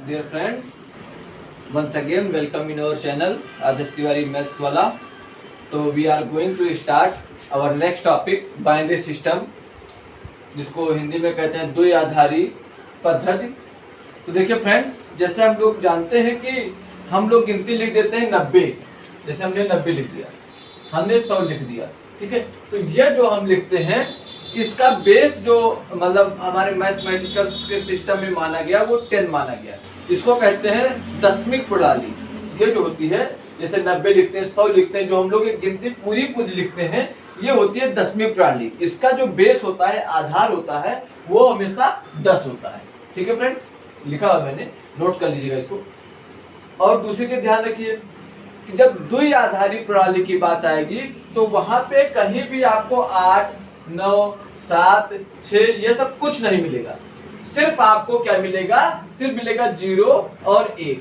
Dear friends, once again welcome in our channel Adarsh Tiwari Maths वाला। तो we are going to start our next topic binary system, जिसको हिंदी में कहते हैं द्विआधारी पद्धति। तो देखिए फ्रेंड्स, जैसे हम लोग जानते हैं कि हम लोग गिनती लिख देते हैं 90। जैसे हमने 90 लिख दिया, हमने 100 लिख दिया, ठीक है। तो ये जो हम लिखते हैं इसका बेस जो मतलब हमारे मैथमेटिकल्स के सिस्टम में माना गया वो 10 माना गया। इसको कहते हैं दशमिक प्रणाली। ये जो होती है, जैसे 90 लिखते हैं, 100 लिखते हैं, जो हम लोग एक गिनती पूरी लिखते हैं, ये होती है दशमिक प्रणाली। इसका जो बेस होता है, आधार होता है, वो हमेशा 10 होता है, ठीक है फ्रेंड्स। लिखा हुआ मैंने, नोट कर लीजिएगा इसको। और दूसरी चीज ध्यान रखिए कि जब द्विआधारी प्रणाली की बात आएगी तो वहां पे कहीं भी आपको 8, 9, 7, 6 ये सब कुछ नहीं मिलेगा। सिर्फ आपको क्या मिलेगा? सिर्फ मिलेगा 0 और 1।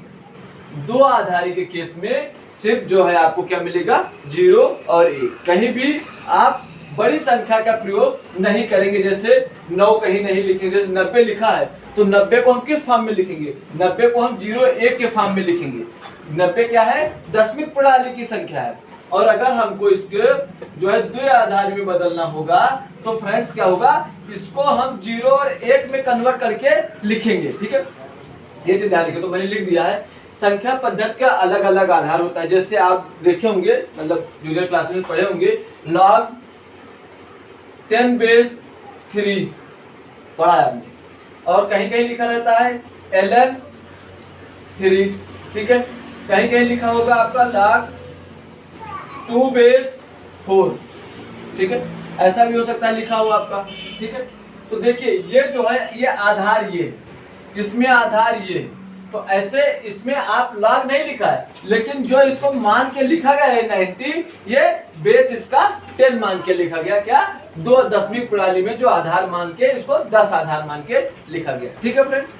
दो आधारी के केस में सिर्फ जो है आपको क्या मिलेगा? 0 और 1। कहीं भी आप बड़ी संख्या का प्रयोग नहीं करेंगे। जैसे 9 कहीं नहीं लिखेंगे। जैसे 90 लिखा है तो 90 को हम किस फॉर्म में लिखेंगे? 90 को हम 0, 1 के फॉर्म में लिखेंगे। 90 क्या है? दशमिक प्रणाली की संख्या है। और अगर हमको इसके जो है द्विआधारी में बदलना होगा तो फ्रेंड्स क्या होगा? इसको हम 0 और 1 में कन्वर्ट करके लिखेंगे, ठीक है। ये चीज ध्यान रखिए। तो मैंने लिख दिया है। संख्या पद्धति का अलग अलग आधार होता है। जैसे आप देखे होंगे, मतलब जूनियर क्लास में पढ़े होंगे, log 10 बेस 3 पढ़ा है आपने। और कहीं कहीं लिखा रहता है ln 3, ठीक है। कहीं कहीं लिखा होगा आपका log 2 बेस 4, ठीक है। ऐसा भी हो सकता है लिखा हुआ आपका, ठीक है। तो देखिए ये जो है, ये आधार, ये इसमें आधार ये, तो ऐसे इसमें आप log नहीं लिखा है, लेकिन जो इसको मान के लिखा गया है 90, ये बेस इसका 10 मान के लिखा गया। क्या? दो दशमिक प्रणाली में जो आधार मान के इसको 10 आधार मान के लिखा गया, ठीक है फ्रेंड्स।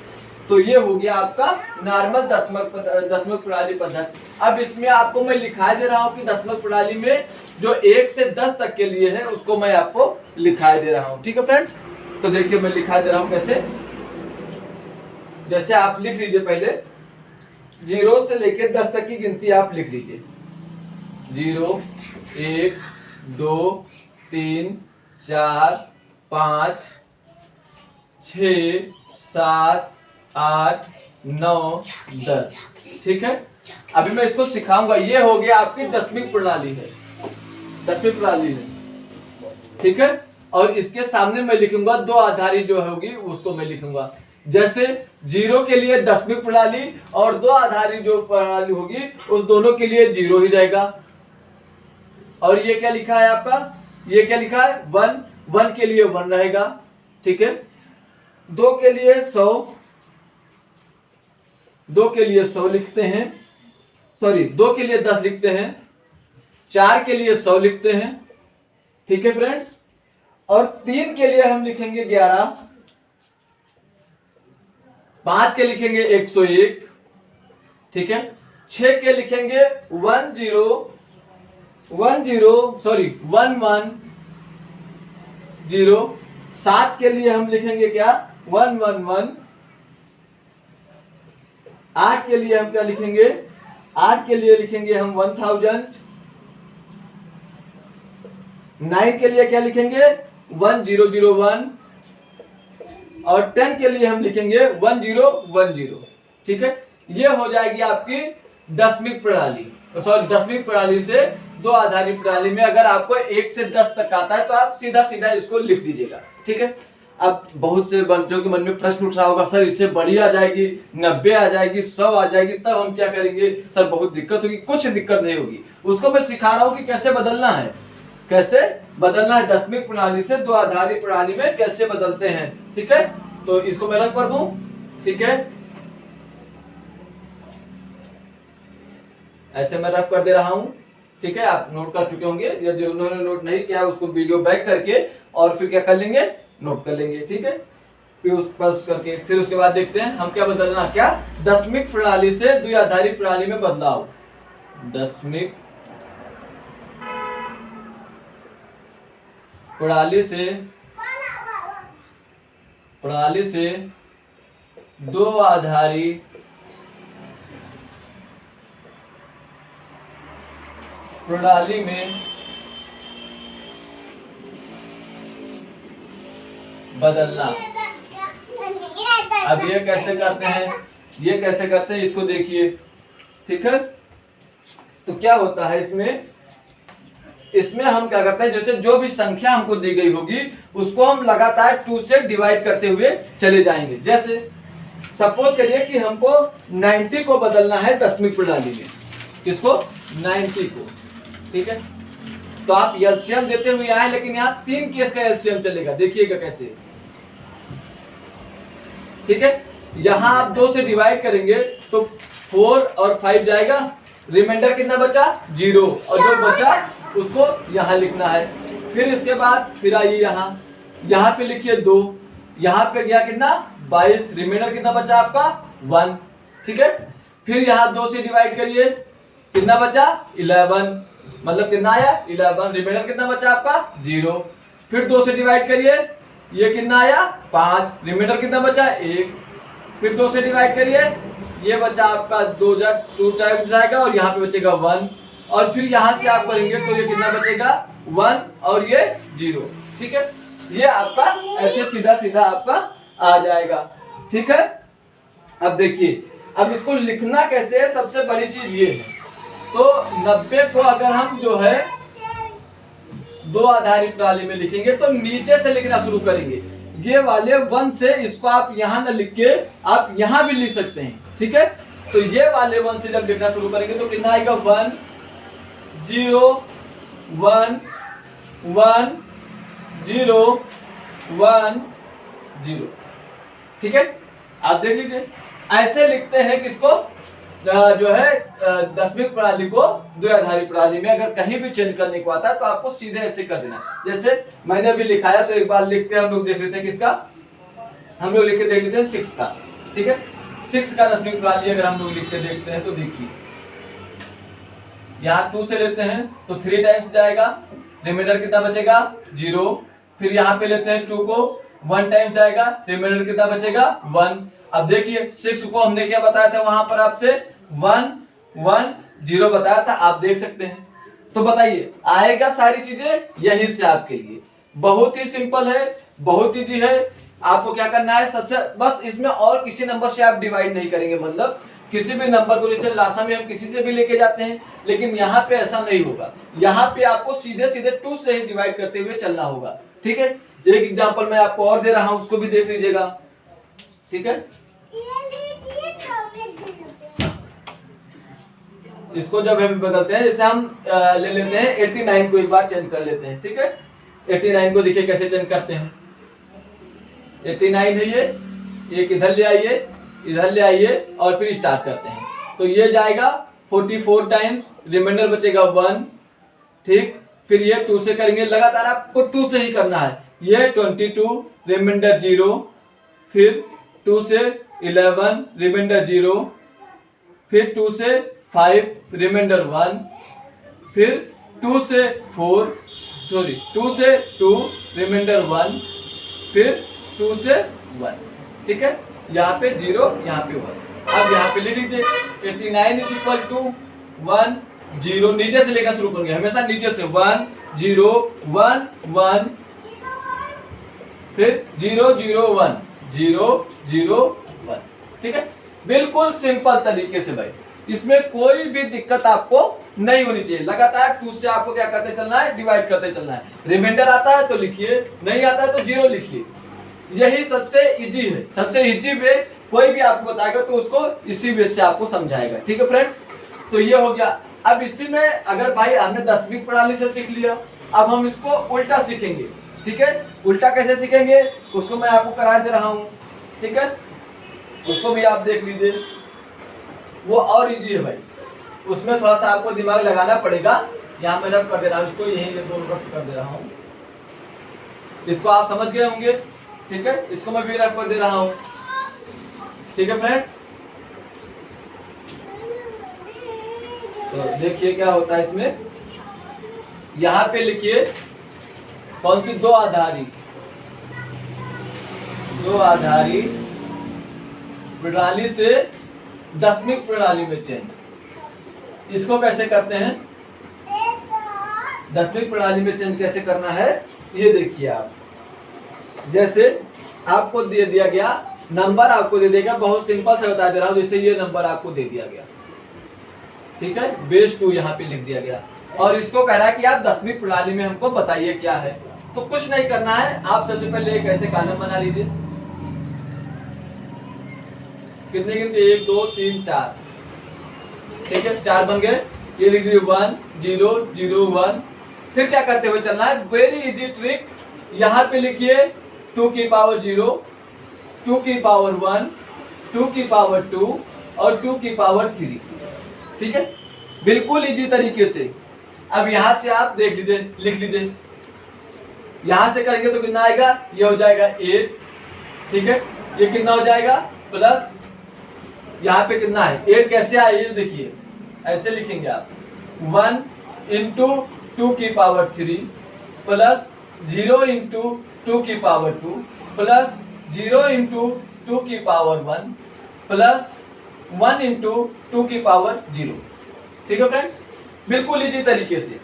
तो ये हो गया आपका नॉर्मल दशमलव प्रणाली पद्धति। अब इसमें आपको मैं लिखा दे रहा हूं कि दशमलव प्रणाली में जो 1 से 10 तक के लिए है उसको मैं आपको लिखाई दे रहा हूं, ठीक है फ्रेंड्स। तो देखिए मैं लिखा दे रहा हूं कैसे। जैसे आप लिख लीजिए, पहले 0 से लेकर 10 तक की गिनती आप लिख लीजिए। 0, 1, 2, 3, 4, 5, 6, 7, 8, 9, 10, ठीक है। अभी मैं इसको सिखाऊंगा। ये हो गया आपकी दशमिक प्रणाली है, दशमिक प्रणाली है, ठीक है। और इसके सामने मैं लिखूंगा दो आधारी जो होगी उसको मैं लिखूंगा। जैसे 0 के लिए दशमिक प्रणाली और दो आधारी जो प्रणाली होगी उस दोनों के लिए 0 ही रहेगा। और ये क्या लिखा है आपका? ये क्या लिखा है? 1 के लिए 1 रहेगा, ठीक है। 2 के लिए 100, 2 के लिए 100 लिखते हैं, सॉरी 2 के लिए 10 लिखते हैं, 4 के लिए 100 लिखते हैं, ठीक है फ्रेंड्स। और 3 के लिए हम लिखेंगे 11, 5 के लिखेंगे 101, ठीक है। 6 के लिखेंगे 110, 7 के लिए हम लिखेंगे क्या? 111। 8 के लिए हम क्या लिखेंगे? 8 के लिए लिखेंगे हम 1000। 9 के लिए क्या लिखेंगे? 1001। और 10 के लिए हम लिखेंगे 1010, ठीक है। ये हो जाएगी आपकी दशमिक प्रणाली। सॉरी, दशमिक प्रणाली से दो आधारी प्रणाली में अगर आपको 1 से 10 तक आता है तो आप सीधा सीधा इसको लिख दीजिएगा, ठीक है। अब बहुत से बच्चों के मन में प्रश्न उठ रहा होगा, सर इससे बड़ी आ जाएगी, 90 आ जाएगी, 100 आ जाएगी, तब हम क्या करेंगे? सर बहुत दिक्कत होगी। कुछ दिक्कत नहीं होगी, उसको मैं सिखा रहा हूं कि कैसे बदलना है, कैसे बदलना है। दशमिक प्रणाली से दो आधारी प्रणाली में कैसे बदलते हैं, ठीक है। तो इसको मैं रख कर दूं, ठीक है। ऐसे मैं रख कर दे रहा हूं, ठीक है। आप नोट कर चुके होंगे, या जो उन्होंने नोट नहीं किया उसको वीडियो बैक करके और फिर क्या कर लेंगे? नोट कर लेंगे, ठीक है। फिर उस प्लस करके फिर उसके बाद देखते हैं हम क्या बदलना। क्या? दशमिक प्रणाली से द्विआधारी प्रणाली में बदलाव। दशमिक प्रणाली से दो आधारी प्रणाली में बदलना। अब ये कैसे करते हैं, ये कैसे करते हैं इसको देखिए, ठीक है। तो क्या होता है इसमें हम क्या करते हैं, जैसे जो भी संख्या हमको दी गई होगी उसको हम लगातार 2 से डिवाइड करते हुए चले जाएंगे। जैसे सपोज करिए कि हमको 90 को बदलना है दशमिक प्रणाली में, किसको, 90 को, ठीक है। तो आप एलसीएम देते हुए आए, लेकिन यहाँ 3 केस का एलसीएम चलेगा, देखिएगा कैसे, ठीक है। यहां आप 2 से डिवाइड करेंगे तो 4 और 5 जाएगा, रिमाइंडर कितना बचा, 0, और जो बचा उसको यहां लिखना है। फिर इसके बाद फिर आइए यहां पे लिखिए 2, यहां पे गया कितना 22, रिमाइंडर कितना बचा आपका 1, ठीक है। फिर यहां 2 से डिवाइड करिए, कितना बचा 11, मतलब कितना आया 11, रिमाइंडर कितना बचा आपका 0। फिर 2 से डिवाइड करिए, ये कितना आया 5, रिमाइंडर कितना बचा 1। फिर 2 से डिवाइड करिए, ये बचा आपका 2 टाइम्स जाएगा और यहाँ पे बचेगा 1, और फिर यहाँ से आप करेंगे तो ये कितना बचेगा 1 और ये 0, ठीक है। ये आपका ऐसे सीधा सीधा आपका आ जाएगा, ठीक है। अब देखिए, अब इसको लिखना कैसे है, सबसे बड़ी चीज ये है। तो 90 को अगर हम जो है 2 आधारी प्रणाली में लिखेंगे तो नीचे से लिखना शुरू करेंगे। ये वाले 1 से इसको आप यहां न लिख के आप यहां भी लिख सकते हैं, ठीक है। तो ये वाले 1 से जब लिखना शुरू करेंगे तो कितना आएगा 1 0 1 1 0 1 0, ठीक है। आप देख लीजिए, ऐसे लिखते हैं किसको, जो है दशमिक प्रणाली को द्विआधारी प्रणाली में। अगर कहीं भी चेंज करने को आता है तो आपको सीधे ऐसे कर देना। जैसे मैंने अभी लिखाया, तो एक बार लिखते हैं हम लोग, देख लेते हैं किसका, हम लोग लिख के देख लेते हैं 6 का, ठीक है। 6 का दशमिक प्रणाली अगर हम लोग लिख के देखते हैं तो देखिए, यहाँ 2 से लेते हैं तो 3 टाइम्स जाएगा, रिमाइंडर कितना बचेगा 0। फिर यहाँ पे लेते हैं 2 को, 1 टाइम्स जाएगा, रिमाइंडर कितना बचेगा 1। अब देखिए 6 को हमने क्या बताया था वहां पर आपसे 1 1 0 बताया था, आप देख सकते हैं। तो बताइए आएगा सारी चीजें यहीं से आपके लिए, बहुत ही सिंपल है, बहुत इजी है। आपको क्या करना है, सबसे बस इसमें और किसी नंबर से आप डिवाइड नहीं करेंगे, मतलब किसी भी नंबर को, जैसे लासा में हम किसी से भी लेके जाते हैं, लेकिन यहाँ पे ऐसा नहीं होगा। यहाँ पे आपको सीधे सीधे 2 से ही डिवाइड करते हुए चलना होगा, ठीक है। एक एग्जांपल मैं आपको और दे रहा हूं, उसको भी देख लीजिएगा, ठीक है। इसको जब हम बदलते हैं, जैसे हम ले लेते हैं 89 को, एक बार चेंज कर लेते हैं, ठीक है। 89 को देखिए कैसे चेंज करते हैं। 89 है ये, एक इधर ले आइए, इधर ले आइए और फिर स्टार्ट करते हैं। तो ये जाएगा 44 टाइम्स, रिमाइंडर बचेगा 1, ठीक। फिर ये 2 से करेंगे, लगातार आपको 2 से ही करना है। ये 22, रिमाइंडर 0, फिर 2 से 11, रिमाइंडर 0, फिर 2 से 5, रिमाइंडर 1, फिर 2 से 4, सॉरी 2 से 2, रिमाइंडर 1, फिर 2 से 1, ठीक है। यहाँ पे 0, यहाँ पे 1। अब यहाँ पे ले लीजिए 89 = 1 0, नीचे से लेकर शुरू करेंगे, हमेशा नीचे से 1 0 1 1, फिर 0 0 1 0 0 1, ठीक है। बिल्कुल सिंपल तरीके से भाई, इसमें कोई भी दिक्कत आपको नहीं होनी चाहिए। लगातार 2 से आपको क्या करते चलना है, डिवाइड करते चलना है। रिमाइंडर आता है तो लिखिए, नहीं आता है तो 0 लिखिए। यही सबसे इजी है, सबसे इजी वे। कोई भी आपको बताएगा तो उसको इसी वे से आपको समझाएगा, ठीक है फ्रेंड्स। तो ये हो गया। अब इसी में अगर भाई हमने दशमिक प्रणाली से सीख लिया, अब हम इसको उल्टा सीखेंगे, ठीक है। उल्टा कैसे सीखेंगे उसको मैं आपको करा दे रहा हूँ, ठीक है। उसको भी आप देख लीजिए, वो और इजी है भाई, उसमें थोड़ा सा आपको दिमाग लगाना पड़ेगा। यहाँ मैं रब कर दे रहा हूँ इसको, यही ये दोनों रब कर दे रहा हूँ, इसको आप समझ गए होंगे, ठीक है। इसको मैं भी रब कर दे रहा हूँ, ठीक है फ्रेंड्स। तो देखिए क्या होता है इसमें, यहाँ पे लिखिए कौन सी, 2 आधारी प्रणाली से दशमिक प्रणाली में चेंज। इसको कैसे करते हैं, दशमिक प्रणाली में चेंज कैसे करना है ये देखिए आप। जैसे आपको दे दिया गया नंबर, आपको दे देगा, बहुत सिंपल से बता दे रहा हूं, जैसे ये नंबर आपको दे दिया गया, ठीक है, बेस 2 यहाँ पे लिख दिया गया, और इसको कह रहा है कि आप दशमिक प्रणाली में हमको बताइए क्या है। तो कुछ नहीं करना है, आप सबसे पहले एक ऐसे कॉलम बना लीजिए, कितने गिनते 1 2 3 4, ठीक है, 4 बन गए। ये लिख लीजिए 1 0 0 1। फिर क्या करते हुए चलना है, वेरी इजी ट्रिक, यहाँ पे लिखिए 2 की पावर 0, 2 की पावर 1, 2 की पावर 2 और 2 की पावर 3, ठीक है, बिल्कुल इजी तरीके से। अब यहां से आप देख लीजिए, लिख लीजिए, यहां से करेंगे तो कितना आएगा, ये हो जाएगा 8, ठीक है, ये कितना हो जाएगा प्लस, यहाँ पे कितना है 8, कैसे आए ये देखिए, ऐसे लिखेंगे आप 1 इंटू 2 की पावर 3 प्लस 0 इंटू 2 की पावर 2 प्लस 0 इंटू 2 की पावर 1 प्लस 1 इंटू 2 की पावर 0, ठीक है फ्रेंड्स, बिल्कुल इजी तरीके से,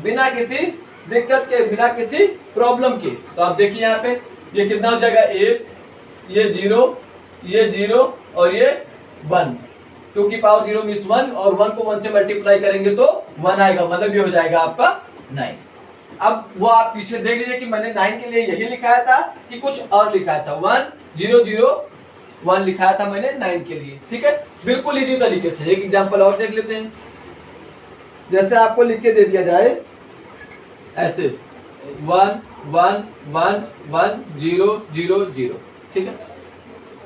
बिना किसी दिक्कत के, बिना किसी प्रॉब्लम के। तो आप देखिए यहाँ पे ये कितना हो जाएगा 8, ये 0, ये 0 और ये 1, 2 की पावर 0 मीन्स 1, और 1 को 1 से मल्टीप्लाई करेंगे तो 1 आएगा, मतलब ये हो जाएगा आपका 9। अब वो आप पीछे देख लीजिए कि मैंने 9 के लिए यही लिखाया था कि कुछ और लिखाया था, 1 0 0 1 लिखाया था मैंने 9 के लिए, ठीक है, बिल्कुल इजी तरीके से। एक एग्जांपल और देख लेते हैं, जैसे आपको लिख के दे दिया जाए ऐसे 1 1 1 1 0 0 0, ठीक है,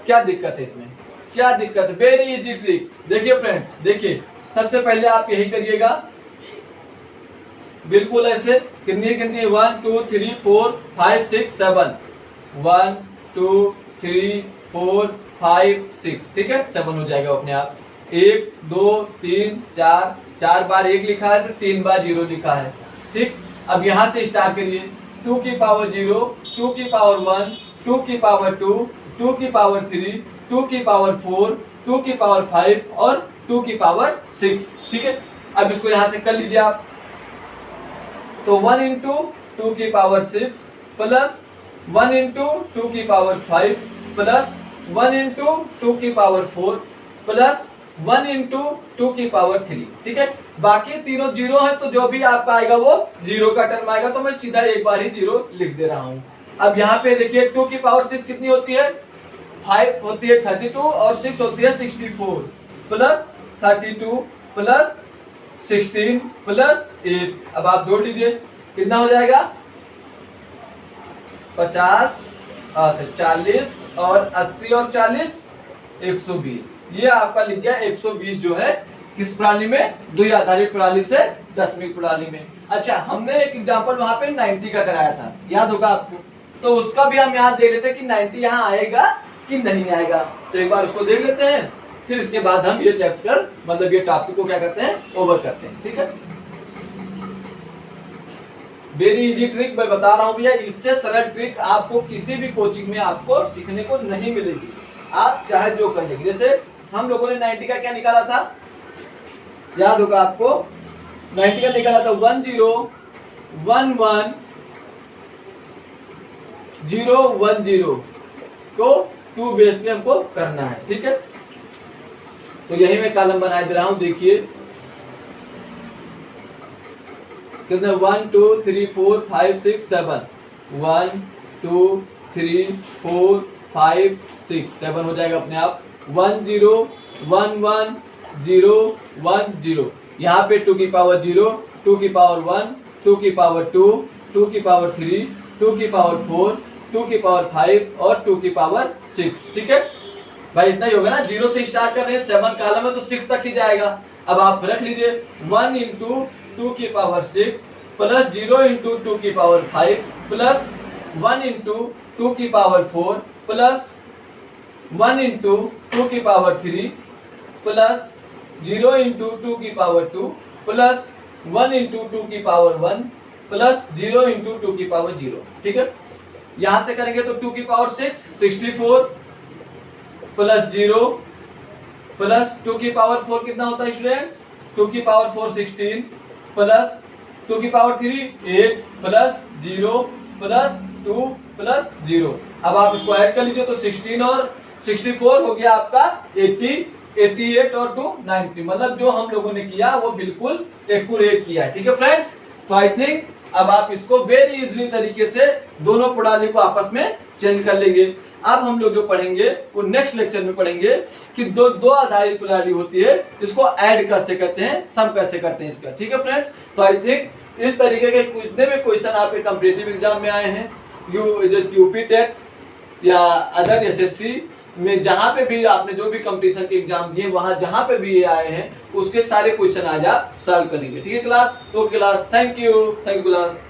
क्या दिक्कत है इसमें, क्या दिक्कत है, वेरी इजी ट्रिक। देखिए फ्रेंड्स, देखिए सबसे पहले आप यही करिएगा, बिल्कुल ऐसे, कितनी कितनी 1 2 3 4 5 6 7, 1 2 3 4 5 6, ठीक है, 7 हो जाएगा अपने आप। 1 2 3 4, 4 बार 1 लिखा है, फिर 3 बार 0 लिखा है, ठीक। अब यहां से स्टार्ट करिए, 2 की पावर 0, 2 की पावर 1, 2 की पावर 2, 2 की पावर 3, 2 की पावर 4, 2 की पावर 5 और 2 की पावर 6, ठीक है। अब इसको यहां से कर लीजिए आप, तो 1 इंटू 2 की पावर 6 प्लस 1 इंटू 2 की पावर 5 प्लस 1 इंटू 2 की पावर 4 प्लस 1 इंटू 2 की पावर 3, ठीक है। बाकी तीनों 0 है, तो जो भी आपका आएगा वो 0 का टर्म आएगा, तो मैं सीधा एक बार ही 0 लिख दे रहा हूं। अब यहाँ पे देखिए 2 की पावर 6 कितनी होती है, 5 होती है 32 और 6 होती है 64, प्लस 32 प्लस 16 प्लस 8। अब आप जोड़ लीजिए, कितना हो जाएगा 50 40 और 80 और 40 120, ये आपका लिख गया 120 जो है किस प्रणाली में, द्वि आधारित प्रणाली से दशमिक प्रणाली में। अच्छा, हमने एक एग्जांपल वहां पे 90 का कराया था, याद होगा आपको, तो उसका भी हम यहाँ देख लेते हैं कि 90 यहाँ आएगा कि नहीं आएगा, तो एक बार उसको देख लेते हैं, फिर इसके बाद हम ये चैप्टर, मतलब ये टॉपिक को क्या करते हैं, ओवर करते हैं, ठीक है। वेरी इजी ट्रिक मैं बता रहा हूं भैया, इससे सरल ट्रिक आपको किसी भी कोचिंग में आपको सीखने को नहीं मिलेगी, आप चाहे जो कर लेंगे। जैसे हम लोगों ने 90 का क्या निकाला था, याद होगा आपको, 90 का निकाला था 1 0 1 1 0 1 0 को 2 बेस पे हमको करना है, ठीक है। तो यही मैं कॉलम बना दे रहा हूं, देखिए कितने 1 2 3 4 5 6 7, 1 2 3 4 5 6 7 हो जाएगा अपने आप। 1 0 1 1 0 1 0, यहाँ पे 2 की पावर 0, 2 की पावर 1, 2 की पावर 2, 2 की पावर 3, 2 की पावर 4, 2 की पावर 5 और 2 की पावर 6, ठीक है भाई, इतना ही होगा ना। 0 से स्टार्ट कर रहे हैं, 7 कॉलम है तो 6 तक ही जाएगा। अब आप रख लीजिए 1 इंटू 2 की पावर 6 प्लस 0 इंटू 2 की पावर 5 प्लस 1 इंटू 2 की पावर 4 प्लस 1 इंटू 2 की पावर 3 प्लस 0 इंटू 2 की पावर 2 प्लस 1 इंटू 2 की पावर 1 प्लस 0 इंटू 2 की पावर 0, ठीक है। यहां से करेंगे तो 2 की पावर 6 64 प्लस 0 प्लस 2 की पावर 4 कितना होता है स्टूडेंट्स, 2 की पावर 4 16 प्लस 2 की पावर 3 8 प्लस 0 प्लस 2 प्लस 0। अब आप इसको ऐड कर लीजिए तो 16 और 64 हो गया आपका 80, 88 और 2 90। मतलब जो हम लोगों ने किया वो बिल्कुल एक्यूरेट किया है। ठीक है फ्रेंड्स, तो आई थिंक अब आप इसको वेरी इजीली तरीके से दोनों प्रणाली को आपस में चेंज कर लेंगे। अब हम लोग जो पढ़ेंगे वो नेक्स्ट लेक्चर में पढ़ेंगे कि दो आधारित प्रणाली होती है, इसको ऐड कैसे करते हैं, सम कैसे करते हैं इसका। ठीक है फ्रेंड्स, तो आई थिंक इस तरीके के जितने भी क्वेश्चन आपके कॉम्पिटिटिव एग्जाम में आए हैं, यूपी टेट या अदर एसएससी में, जहां पे भी आपने जो भी कंपटीशन के एग्जाम दिए वहां जहां पे भी ये आए हैं उसके सारे क्वेश्चन आज आप सॉल्व कर लेंगे। ठीक है क्लास, तो क्लास थैंक यू क्लास।